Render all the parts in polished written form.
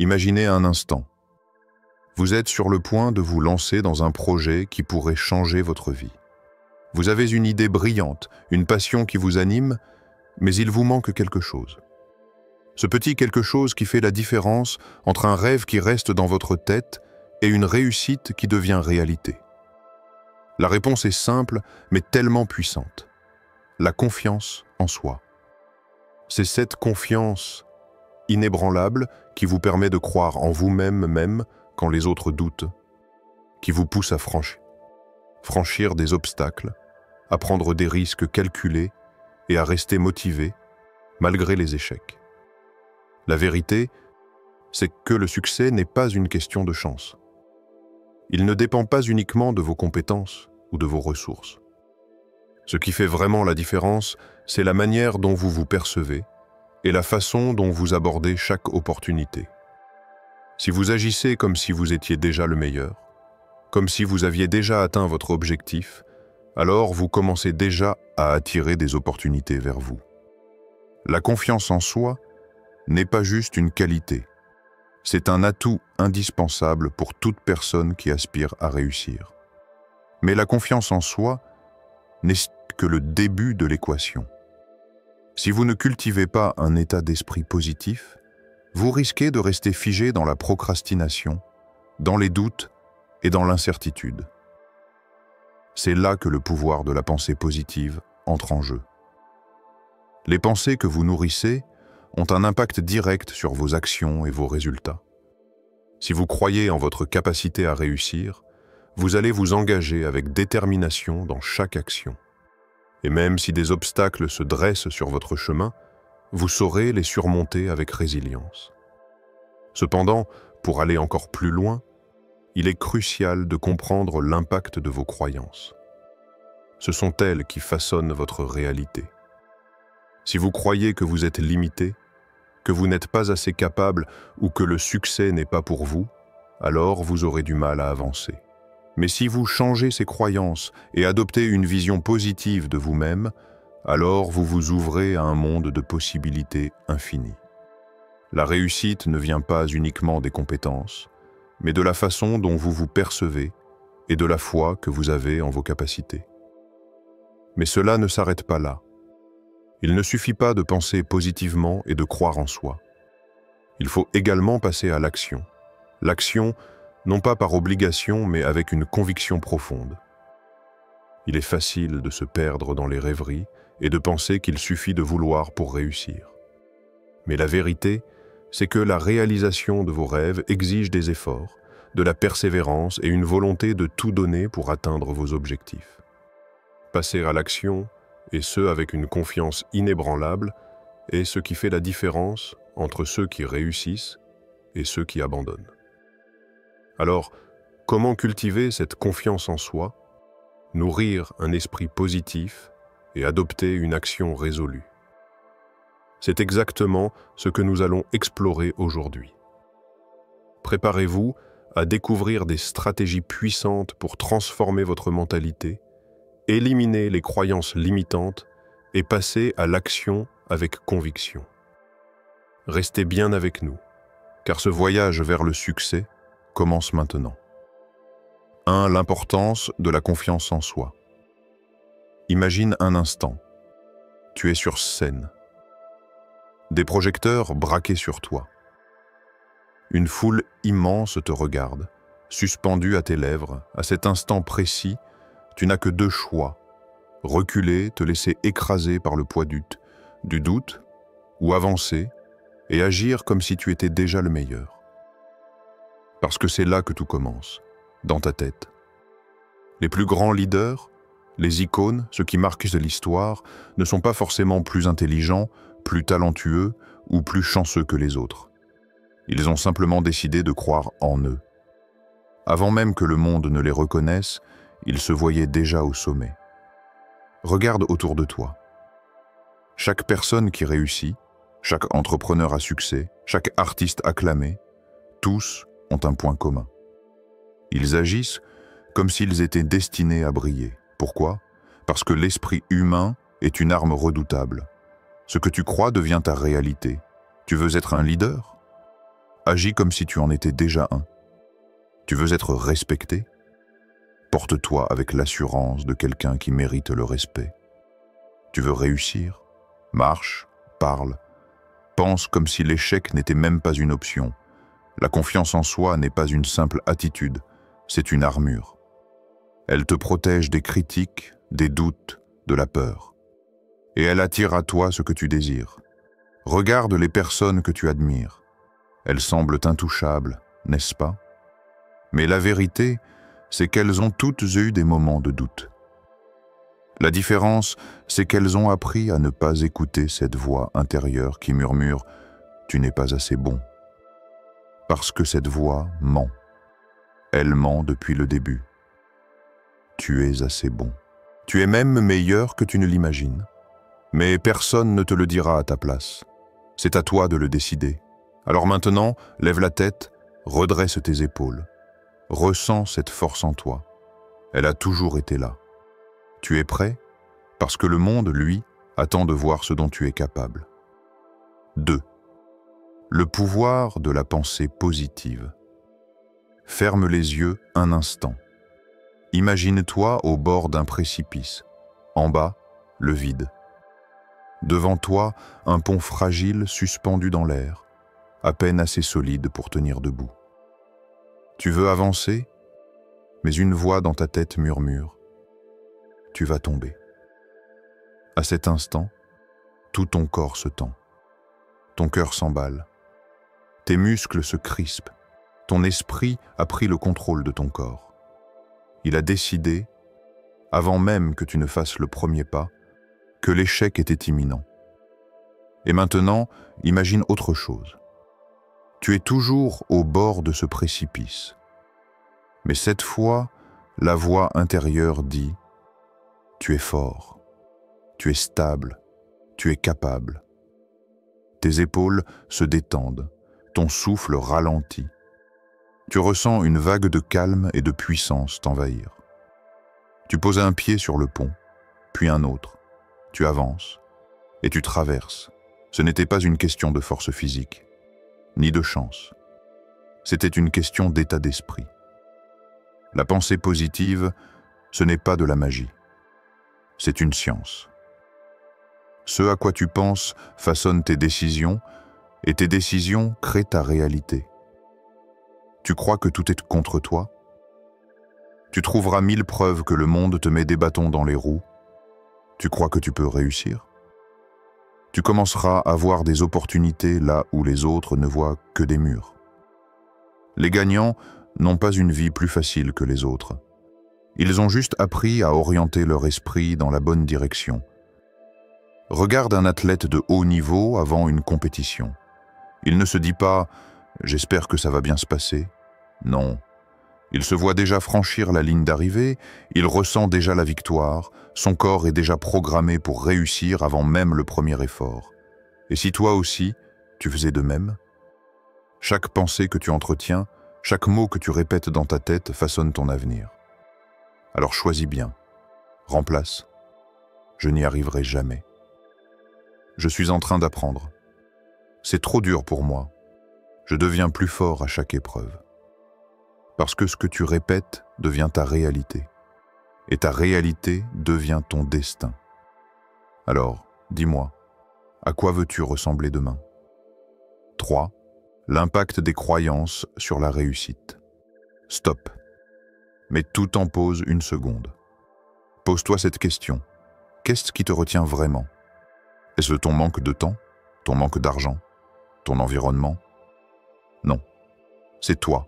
Imaginez un instant. Vous êtes sur le point de vous lancer dans un projet qui pourrait changer votre vie. Vous avez une idée brillante, une passion qui vous anime, mais il vous manque quelque chose. Ce petit quelque chose qui fait la différence entre un rêve qui reste dans votre tête et une réussite qui devient réalité. La réponse est simple, mais tellement puissante. La confiance en soi. C'est cette confiance inébranlable qui vous permet de croire en vous-même même quand les autres doutent, qui vous pousse à franchir des obstacles, à prendre des risques calculés et à rester motivé malgré les échecs. La vérité, c'est que le succès n'est pas une question de chance. Il ne dépend pas uniquement de vos compétences ou de vos ressources. Ce qui fait vraiment la différence, c'est la manière dont vous vous percevez et la façon dont vous abordez chaque opportunité. Si vous agissez comme si vous étiez déjà le meilleur, comme si vous aviez déjà atteint votre objectif, alors vous commencez déjà à attirer des opportunités vers vous. La confiance en soi n'est pas juste une qualité, c'est un atout indispensable pour toute personne qui aspire à réussir. Mais la confiance en soi n'est que le début de l'équation. Si vous ne cultivez pas un état d'esprit positif, vous risquez de rester figé dans la procrastination, dans les doutes et dans l'incertitude. C'est là que le pouvoir de la pensée positive entre en jeu. Les pensées que vous nourrissez ont un impact direct sur vos actions et vos résultats. Si vous croyez en votre capacité à réussir, vous allez vous engager avec détermination dans chaque action. Et même si des obstacles se dressent sur votre chemin, vous saurez les surmonter avec résilience. Cependant, pour aller encore plus loin, il est crucial de comprendre l'impact de vos croyances. Ce sont elles qui façonnent votre réalité. Si vous croyez que vous êtes limité, que vous n'êtes pas assez capable ou que le succès n'est pas pour vous, alors vous aurez du mal à avancer. Mais si vous changez ces croyances et adoptez une vision positive de vous-même, alors vous vous ouvrez à un monde de possibilités infinies. La réussite ne vient pas uniquement des compétences, mais de la façon dont vous vous percevez et de la foi que vous avez en vos capacités. Mais cela ne s'arrête pas là. Il ne suffit pas de penser positivement et de croire en soi. Il faut également passer à l'action. L'action, non pas par obligation, mais avec une conviction profonde. Il est facile de se perdre dans les rêveries et de penser qu'il suffit de vouloir pour réussir. Mais la vérité, c'est que la réalisation de vos rêves exige des efforts, de la persévérance et une volonté de tout donner pour atteindre vos objectifs. Passer à l'action, et ce avec une confiance inébranlable, est ce qui fait la différence entre ceux qui réussissent et ceux qui abandonnent. Alors, comment cultiver cette confiance en soi, nourrir un esprit positif et adopter une action résolue? C'est exactement ce que nous allons explorer aujourd'hui. Préparez-vous à découvrir des stratégies puissantes pour transformer votre mentalité, éliminer les croyances limitantes et passer à l'action avec conviction. Restez bien avec nous, car ce voyage vers le succès commence maintenant. 1. L'importance de la confiance en soi. Imagine un instant. Tu es sur scène. Des projecteurs braqués sur toi. Une foule immense te regarde, suspendue à tes lèvres. À cet instant précis, tu n'as que 2 choix. Reculer, te laisser écraser par le poids du doute, ou avancer et agir comme si tu étais déjà le meilleur. Parce que c'est là que tout commence, dans ta tête. Les plus grands leaders, les icônes, ceux qui marquent l'histoire, ne sont pas forcément plus intelligents, plus talentueux ou plus chanceux que les autres. Ils ont simplement décidé de croire en eux. Avant même que le monde ne les reconnaisse, ils se voyaient déjà au sommet. Regarde autour de toi. Chaque personne qui réussit, chaque entrepreneur à succès, chaque artiste acclamé, tous ont un point commun. Ils agissent comme s'ils étaient destinés à briller. Pourquoi? Parce que l'esprit humain est une arme redoutable. Ce que tu crois devient ta réalité. Tu veux être un leader? Agis comme si tu en étais déjà un. Tu veux être respecté? Porte-toi avec l'assurance de quelqu'un qui mérite le respect. Tu veux réussir? Marche, parle, pense comme si l'échec n'était même pas une option. La confiance en soi n'est pas une simple attitude, c'est une armure. Elle te protège des critiques, des doutes, de la peur. Et elle attire à toi ce que tu désires. Regarde les personnes que tu admires. Elles semblent intouchables, n'est-ce pas? Mais la vérité, c'est qu'elles ont toutes eu des moments de doute. La différence, c'est qu'elles ont appris à ne pas écouter cette voix intérieure qui murmure « Tu n'es pas assez bon ». Parce que cette voix ment. Elle ment depuis le début. Tu es assez bon. Tu es même meilleur que tu ne l'imagines. Mais personne ne te le dira à ta place. C'est à toi de le décider. Alors maintenant, lève la tête, redresse tes épaules. Ressens cette force en toi. Elle a toujours été là. Tu es prêt? Parce que le monde, lui, attend de voir ce dont tu es capable. 2. Le pouvoir de la pensée positive. Ferme les yeux un instant. Imagine-toi au bord d'un précipice. En bas, le vide. Devant toi, un pont fragile suspendu dans l'air, à peine assez solide pour tenir debout. Tu veux avancer, mais une voix dans ta tête murmure « Tu vas tomber ». À cet instant, tout ton corps se tend. Ton cœur s'emballe. Tes muscles se crispent. Ton esprit a pris le contrôle de ton corps. Il a décidé, avant même que tu ne fasses le premier pas, que l'échec était imminent. Et maintenant, imagine autre chose. Tu es toujours au bord de ce précipice. Mais cette fois, la voix intérieure dit « Tu es fort, tu es stable, tu es capable ». Tes épaules se détendent, ton souffle ralentit. Tu ressens une vague de calme et de puissance t'envahir. Tu poses un pied sur le pont, puis un autre. Tu avances et tu traverses. Ce n'était pas une question de force physique, ni de chance. C'était une question d'état d'esprit. La pensée positive, ce n'est pas de la magie. C'est une science. Ce à quoi tu penses façonne tes décisions, et tes décisions créent ta réalité. Tu crois que tout est contre toi? Tu trouveras 1000 preuves que le monde te met des bâtons dans les roues. Tu crois que tu peux réussir? Tu commenceras à voir des opportunités là où les autres ne voient que des murs. Les gagnants n'ont pas une vie plus facile que les autres. Ils ont juste appris à orienter leur esprit dans la bonne direction. Regarde un athlète de haut niveau avant une compétition. Il ne se dit pas « j'espère que ça va bien se passer ». Non. Il se voit déjà franchir la ligne d'arrivée, il ressent déjà la victoire, son corps est déjà programmé pour réussir avant même le premier effort. Et si toi aussi, tu faisais de même? Chaque pensée que tu entretiens, chaque mot que tu répètes dans ta tête façonne ton avenir. Alors choisis bien. Remplace. Je n'y arriverai jamais. Je suis en train d'apprendre. C'est trop dur pour moi. Je deviens plus fort à chaque épreuve. Parce que ce que tu répètes devient ta réalité. Et ta réalité devient ton destin. Alors, dis-moi, à quoi veux-tu ressembler demain? 3. L'impact des croyances sur la réussite. Stop. Mais tout en pause une seconde. Pose-toi cette question. Qu'est-ce qui te retient vraiment? Est-ce ton manque de temps? Ton manque d'argent? Ton environnement? Non. C'est toi.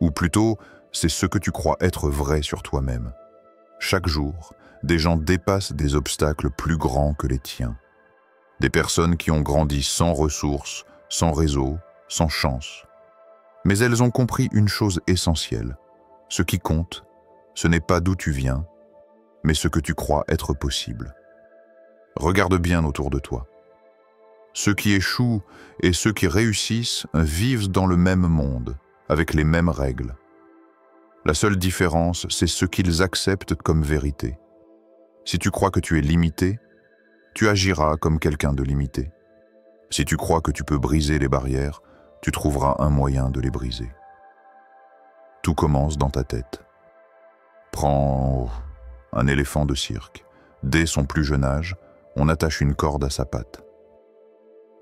Ou plutôt, c'est ce que tu crois être vrai sur toi-même. Chaque jour, des gens dépassent des obstacles plus grands que les tiens. Des personnes qui ont grandi sans ressources, sans réseau, sans chance. Mais elles ont compris une chose essentielle. Ce qui compte, ce n'est pas d'où tu viens, mais ce que tu crois être possible. Regarde bien autour de toi. Ceux qui échouent et ceux qui réussissent vivent dans le même monde, avec les mêmes règles. La seule différence, c'est ce qu'ils acceptent comme vérité. Si tu crois que tu es limité, tu agiras comme quelqu'un de limité. Si tu crois que tu peux briser les barrières, tu trouveras un moyen de les briser. Tout commence dans ta tête. Prends un éléphant de cirque. Dès son plus jeune âge, on attache une corde à sa patte.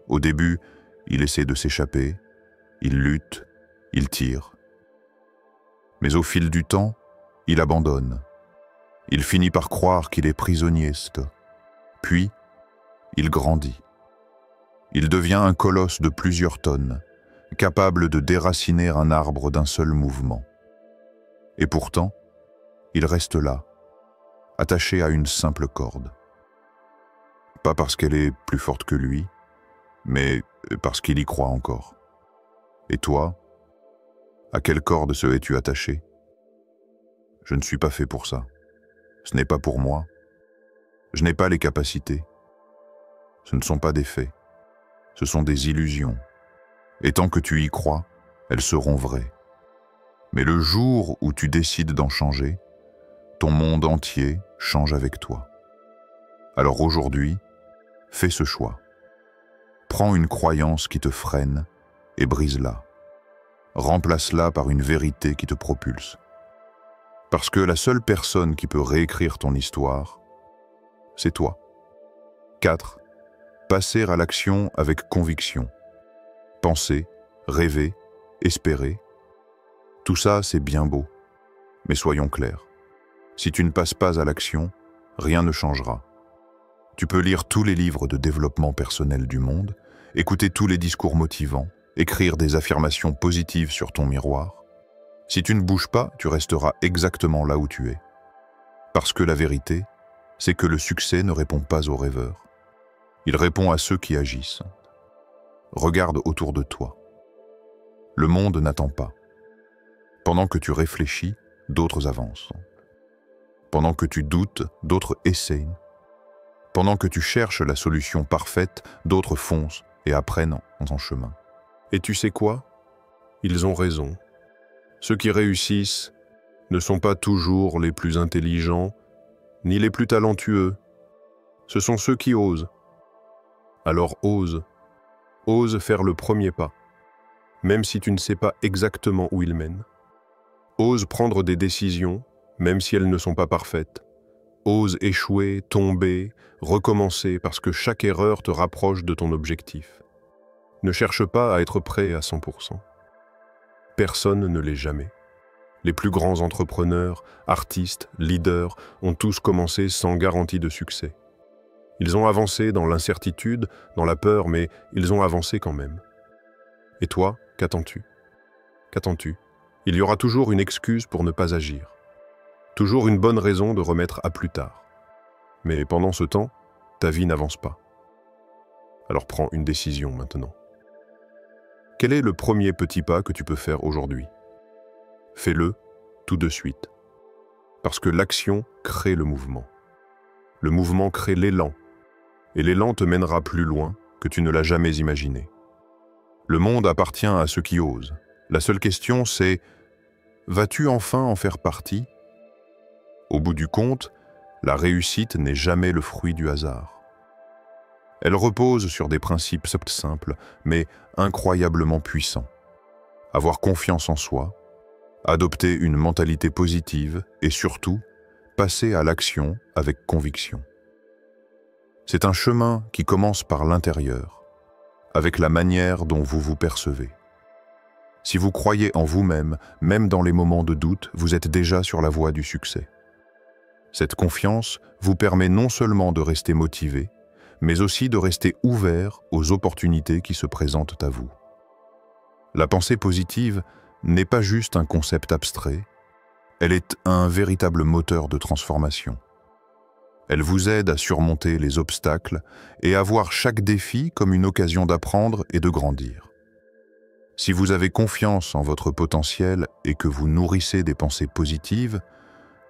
Au début, il essaie de s'échapper, il lutte, il tire. Mais au fil du temps, il abandonne. Il finit par croire qu'il est prisonnier. Puis, il grandit. Il devient un colosse de plusieurs tonnes, capable de déraciner un arbre d'un seul mouvement. Et pourtant, il reste là, attaché à une simple corde. Pas parce qu'elle est plus forte que lui, mais parce qu'il y croit encore. Et toi, à quelle corde serais-tu attaché? Je ne suis pas fait pour ça. Ce n'est pas pour moi. Je n'ai pas les capacités. Ce ne sont pas des faits. Ce sont des illusions. Et tant que tu y crois, elles seront vraies. Mais le jour où tu décides d'en changer, ton monde entier change avec toi. Alors aujourd'hui, fais ce choix. Prends une croyance qui te freine et brise-la. Remplace-la par une vérité qui te propulse. Parce que la seule personne qui peut réécrire ton histoire, c'est toi. 4. Passer à l'action avec conviction. Penser, rêver, espérer. Tout ça, c'est bien beau. Mais soyons clairs. Si tu ne passes pas à l'action, rien ne changera. Tu peux lire tous les livres de développement personnel du monde, écouter tous les discours motivants, écrire des affirmations positives sur ton miroir. Si tu ne bouges pas, tu resteras exactement là où tu es. Parce que la vérité, c'est que le succès ne répond pas aux rêveurs. Il répond à ceux qui agissent. Regarde autour de toi. Le monde n'attend pas. Pendant que tu réfléchis, d'autres avancent. Pendant que tu doutes, d'autres essayent. Pendant que tu cherches la solution parfaite, d'autres foncent et apprennent en chemin. Et tu sais quoi? Ils ont raison. Ceux qui réussissent ne sont pas toujours les plus intelligents, ni les plus talentueux. Ce sont ceux qui osent. Alors ose. Ose faire le premier pas, même si tu ne sais pas exactement où il mène. Ose prendre des décisions, même si elles ne sont pas parfaites. Ose échouer, tomber, recommencer, parce que chaque erreur te rapproche de ton objectif. Ne cherche pas à être prêt à 100%. Personne ne l'est jamais. Les plus grands entrepreneurs, artistes, leaders ont tous commencé sans garantie de succès. Ils ont avancé dans l'incertitude, dans la peur, mais ils ont avancé quand même. Et toi, qu'attends-tu? Qu'attends-tu? Il y aura toujours une excuse pour ne pas agir. Toujours une bonne raison de remettre à plus tard. Mais pendant ce temps, ta vie n'avance pas. Alors prends une décision maintenant. Quel est le premier petit pas que tu peux faire aujourd'hui? Fais-le tout de suite. Parce que l'action crée le mouvement. Le mouvement crée l'élan. Et l'élan te mènera plus loin que tu ne l'as jamais imaginé. Le monde appartient à ceux qui osent. La seule question, c'est: vas-tu enfin en faire partie? Au bout du compte, la réussite n'est jamais le fruit du hasard. Elle repose sur des principes simples, mais incroyablement puissants. Avoir confiance en soi, adopter une mentalité positive et surtout, passer à l'action avec conviction. C'est un chemin qui commence par l'intérieur, avec la manière dont vous vous percevez. Si vous croyez en vous-même, même dans les moments de doute, vous êtes déjà sur la voie du succès. Cette confiance vous permet non seulement de rester motivé, mais aussi de rester ouvert aux opportunités qui se présentent à vous. La pensée positive n'est pas juste un concept abstrait, elle est un véritable moteur de transformation. Elle vous aide à surmonter les obstacles et à voir chaque défi comme une occasion d'apprendre et de grandir. Si vous avez confiance en votre potentiel et que vous nourrissez des pensées positives,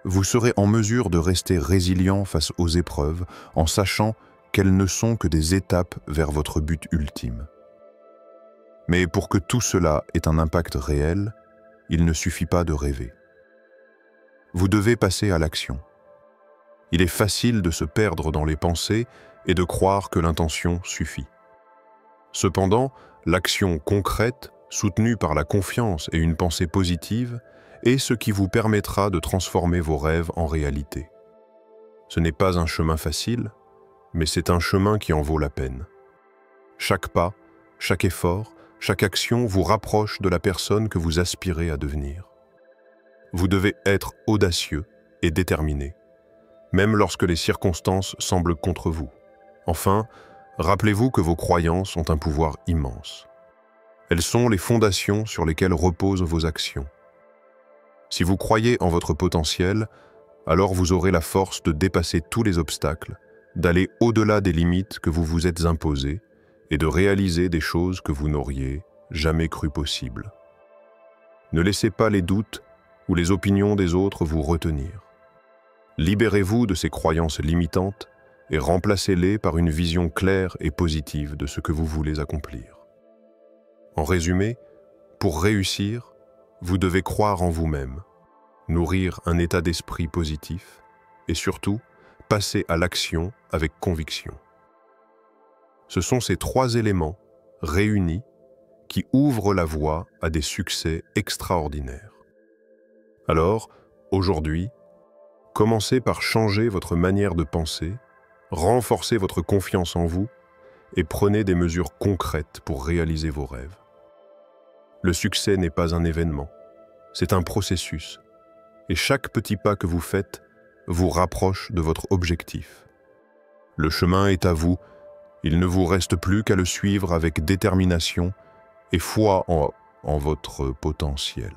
vous serez en mesure de rester résilient face aux épreuves en sachant qu'elles ne sont que des étapes vers votre but ultime. Mais pour que tout cela ait un impact réel, il ne suffit pas de rêver. Vous devez passer à l'action. Il est facile de se perdre dans les pensées et de croire que l'intention suffit. Cependant, l'action concrète soutenu par la confiance et une pensée positive, est ce qui vous permettra de transformer vos rêves en réalité. Ce n'est pas un chemin facile, mais c'est un chemin qui en vaut la peine. Chaque pas, chaque effort, chaque action vous rapproche de la personne que vous aspirez à devenir. Vous devez être audacieux et déterminé, même lorsque les circonstances semblent contre vous. Enfin, rappelez-vous que vos croyances ont un pouvoir immense. Elles sont les fondations sur lesquelles reposent vos actions. Si vous croyez en votre potentiel, alors vous aurez la force de dépasser tous les obstacles, d'aller au-delà des limites que vous vous êtes imposées et de réaliser des choses que vous n'auriez jamais cru possibles. Ne laissez pas les doutes ou les opinions des autres vous retenir. Libérez-vous de ces croyances limitantes et remplacez-les par une vision claire et positive de ce que vous voulez accomplir. En résumé, pour réussir, vous devez croire en vous-même, nourrir un état d'esprit positif et surtout, passer à l'action avec conviction. Ce sont ces trois éléments réunis qui ouvrent la voie à des succès extraordinaires. Alors, aujourd'hui, commencez par changer votre manière de penser, renforcez votre confiance en vous et prenez des mesures concrètes pour réaliser vos rêves. Le succès n'est pas un événement, c'est un processus. Et chaque petit pas que vous faites vous rapproche de votre objectif. Le chemin est à vous, il ne vous reste plus qu'à le suivre avec détermination et foi en votre potentiel.